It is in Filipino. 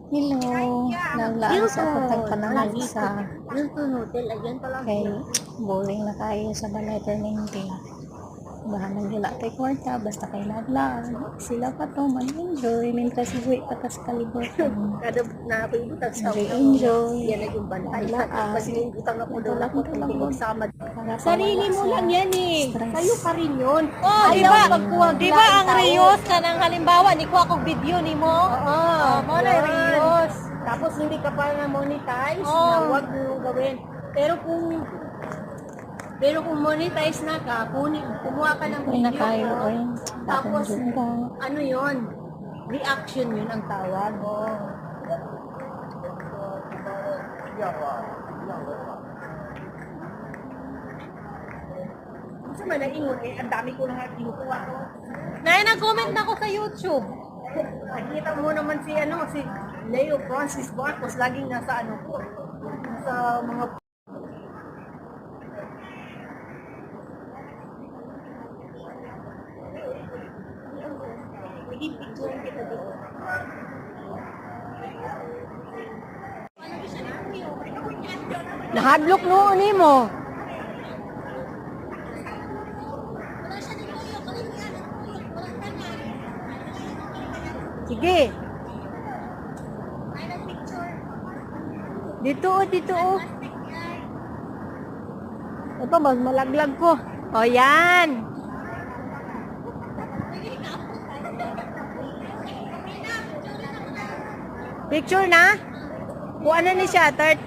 Hello, naglaan sa akong panahon sa Hilton Hotel, ayan pala. kay boring na kayo sa balay permanente. Bahanang gila tay kwarta basta kay naglaan. Sila pa to man-enjoy mientras iwi patas kalibutan. Kada napaibutan sa Enjoy. yan na yung bantay. Laan. Kasi yung utang ako doon ako magsamad. Para Sarili mo lang yan eh. stress. Sa'yo pa rin yun. Oh, di Ayaw ba? magkuwag Di ba ang Rios ka ng halimbawa, ni ko akong video ni mo? Oo. Mo na yan. Rios. Tapos hindi ka pa na-monetize, Oo. na huwag mo gawin. Pero kung monetize na ka, kumuha ka ng Uy na video kayo, mo, oy. tapos Tapos ano yun? Reaction yun ang tawag. Gusto man naingon eh, ang dami ko na kinukuha ko. Nay, nag-comment na ako sa YouTube. Nakita mo naman si Leo Francis Marcos laging nasa ko, sa mga picture kita dito. Nahadlok noon ni mo. Sige. Dito oh. Ito, mas malaglag ko. O, yan. Picture na? Kuha na ni siya, 30.